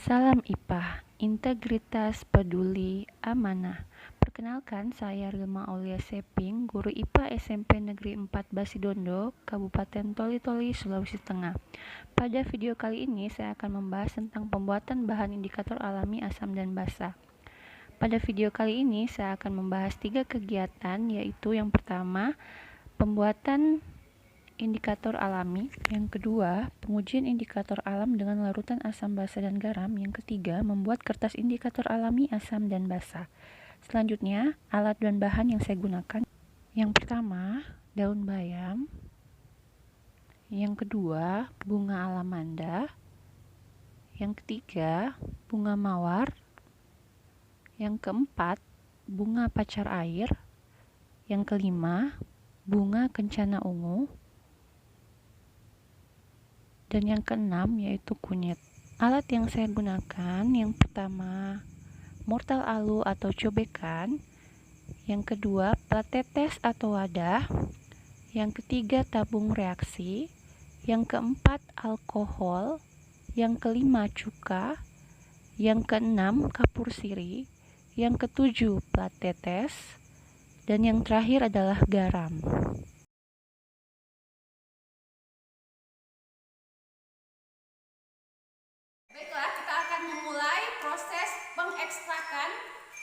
Salam IPA, Integritas Peduli Amanah. Perkenalkan, saya Rilma Aulia Seping, guru IPA SMP Negeri 4 Basidondo, Kabupaten Toli-Toli, Sulawesi Tengah. Pada video kali ini, saya akan membahas tentang pembuatan bahan indikator alami asam dan basa. Pada video kali ini, saya akan membahas 3 kegiatan, yaitu yang pertama, pembuatan indikator alami, yang kedua, pengujian indikator alam dengan larutan asam basa dan garam, yang ketiga, membuat kertas indikator alami asam dan basa. Selanjutnya, alat dan bahan yang saya gunakan. Yang pertama, daun bayam. Yang kedua, bunga alamanda. Yang ketiga, bunga mawar. Yang keempat, bunga pacar air. Yang kelima, bunga kencana ungu. Dan yang keenam yaitu kunyit. Alat yang saya gunakan, yang pertama mortal alu atau cobekan, yang kedua plat tetes atau wadah, yang ketiga tabung reaksi, yang keempat alkohol, yang kelima cuka, yang keenam kapur siri, yang ketujuh plat tetes, dan yang terakhir adalah garam. Baiklah, kita akan memulai proses pengekstrakan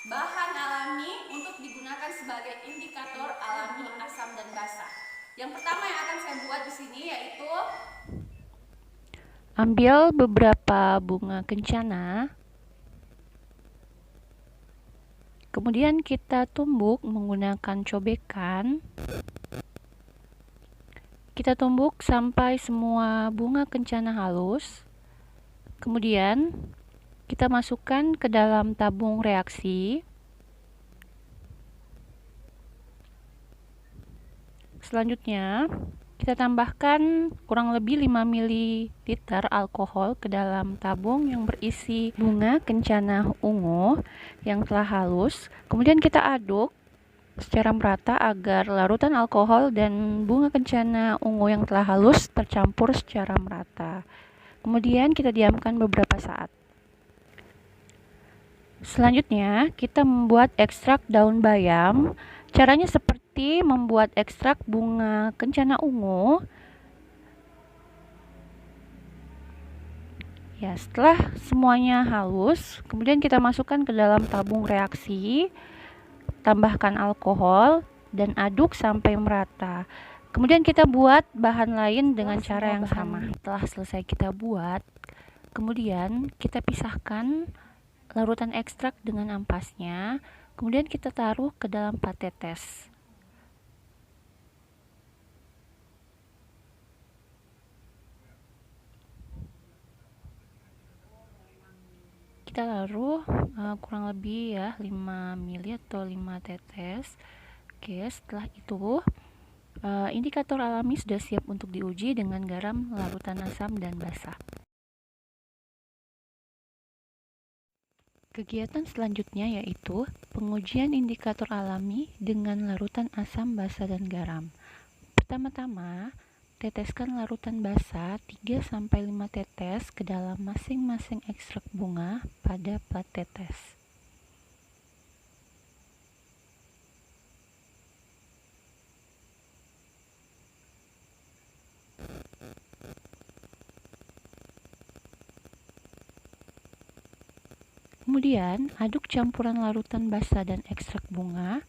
bahan alami untuk digunakan sebagai indikator alami asam dan basa. Yang pertama yang akan saya buat di sini yaitu ambil beberapa bunga kencana, kemudian kita tumbuk menggunakan cobekan. Kita tumbuk sampai semua bunga kencana halus. Kemudian kita masukkan ke dalam tabung reaksi. Selanjutnya kita tambahkan kurang lebih 5 ml alkohol ke dalam tabung yang berisi bunga kencana ungu yang telah halus. Kemudian kita aduk secara merata agar larutan alkohol dan bunga kencana ungu yang telah halus tercampur secara merata. Kemudian kita diamkan beberapa saat. Selanjutnya, kita membuat ekstrak daun bayam. Caranya seperti membuat ekstrak bunga kencana ungu. Ya, setelah semuanya halus, kemudian kita masukkan ke dalam tabung reaksi, tambahkan alkohol, dan aduk sampai merata. Kemudian kita buat bahan lain dengan cara yang sama. Setelah selesai kita buat, kemudian kita pisahkan larutan ekstrak dengan ampasnya, kemudian kita taruh ke dalam plat tetes. Kita taruh kurang lebih ya 5 ml atau 5 tetes. Oke, setelah itu indikator alami sudah siap untuk diuji dengan garam, larutan asam, dan basa. Kegiatan selanjutnya yaitu pengujian indikator alami dengan larutan asam, basa, dan garam. Pertama-tama, teteskan larutan basa 3-5 tetes ke dalam masing-masing ekstrak bunga pada plat tetes. Kemudian, aduk campuran larutan basa dan ekstrak bunga.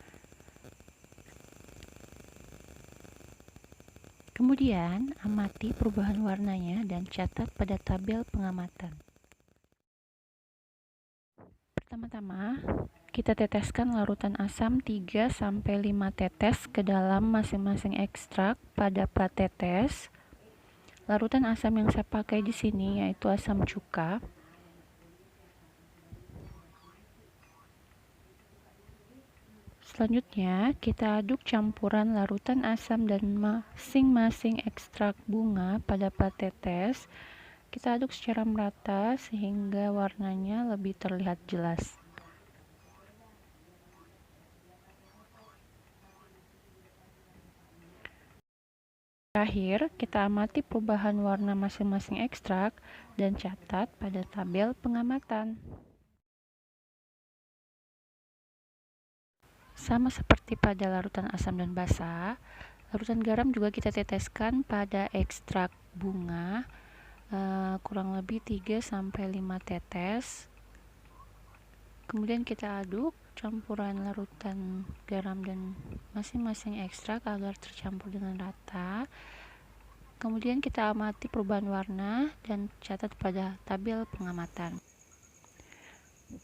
Kemudian, amati perubahan warnanya dan catat pada tabel pengamatan. Pertama-tama, kita teteskan larutan asam 3-5 tetes ke dalam masing-masing ekstrak pada plat tetes. Larutan asam yang saya pakai di sini yaitu asam cuka. Selanjutnya, kita aduk campuran larutan asam dan masing-masing ekstrak bunga pada plat tetes. Kita aduk secara merata sehingga warnanya lebih terlihat jelas. Terakhir, kita amati perubahan warna masing-masing ekstrak dan catat pada tabel pengamatan. Sama seperti pada larutan asam dan basa, larutan garam juga kita teteskan pada ekstrak bunga kurang lebih 3-5 tetes. Kemudian kita aduk campuran larutan garam dan masing-masing ekstrak agar tercampur dengan rata. Kemudian kita amati perubahan warna dan catat pada tabel pengamatan.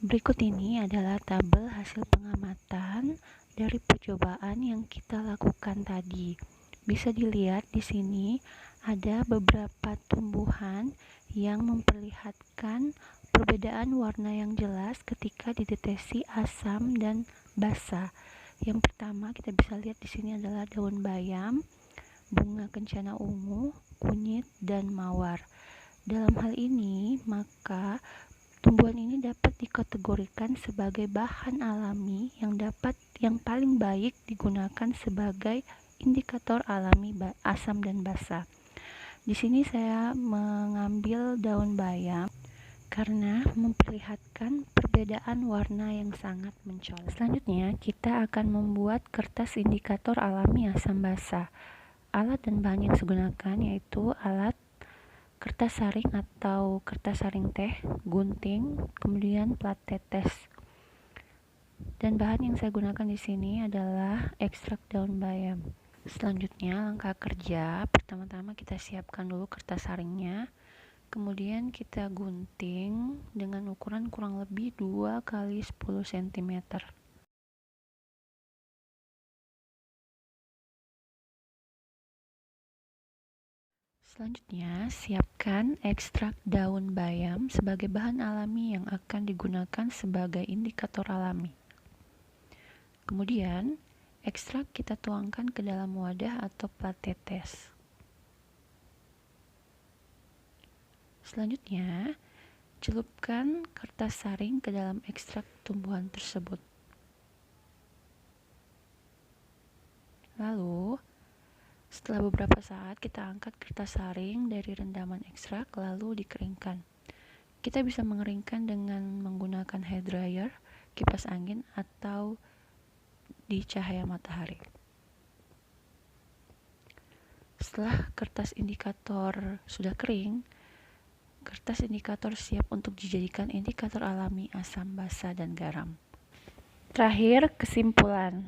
Berikut ini adalah tabel hasil pengamatan dari percobaan yang kita lakukan tadi. Bisa dilihat di sini ada beberapa tumbuhan yang memperlihatkan perbedaan warna yang jelas ketika dideteksi asam dan basa. Yang pertama kita bisa lihat di sini adalah daun bayam, bunga kencana ungu, kunyit, dan mawar. Dalam hal ini, maka tumbuhan ini dapat dikategorikan sebagai bahan alami yang paling baik digunakan sebagai indikator alami asam dan basa. Di sini saya mengambil daun bayam karena memperlihatkan perbedaan warna yang sangat mencolok. Selanjutnya, kita akan membuat kertas indikator alami asam basa. Alat dan bahan yang saya gunakan yaitu alat kertas saring atau kertas saring teh, gunting, kemudian plat tetes. Dan bahan yang saya gunakan di sini adalah ekstrak daun bayam. Selanjutnya, langkah kerja, pertama-tama kita siapkan dulu kertas saringnya. Kemudian kita gunting dengan ukuran kurang lebih 2 x 10 cm. Selanjutnya, siapkan ekstrak daun bayam sebagai bahan alami yang akan digunakan sebagai indikator alami. Kemudian, ekstrak kita tuangkan ke dalam wadah atau plat tetes. Selanjutnya, celupkan kertas saring ke dalam ekstrak tumbuhan tersebut. Lalu, setelah beberapa saat kita angkat kertas saring dari rendaman ekstrak lalu dikeringkan. Kita bisa mengeringkan dengan menggunakan hair dryer, kipas angin, atau di cahaya matahari. Setelah kertas indikator sudah kering, kertas indikator siap untuk dijadikan indikator alami asam basa dan garam. Terakhir, kesimpulan.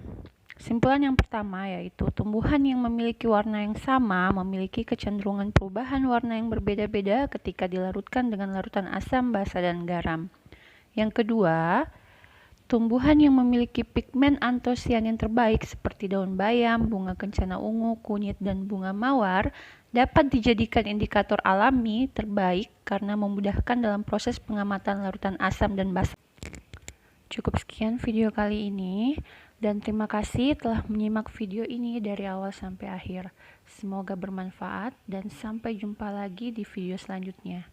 Kesimpulan yang pertama yaitu tumbuhan yang memiliki warna yang sama memiliki kecenderungan perubahan warna yang berbeda-beda ketika dilarutkan dengan larutan asam, basa, dan garam. Yang kedua, tumbuhan yang memiliki pigmen antosianin terbaik seperti daun bayam, bunga kencana ungu, kunyit, dan bunga mawar dapat dijadikan indikator alami terbaik karena memudahkan dalam proses pengamatan larutan asam dan basa. Cukup sekian video kali ini dan terima kasih telah menyimak video ini dari awal sampai akhir. Semoga bermanfaat dan sampai jumpa lagi di video selanjutnya.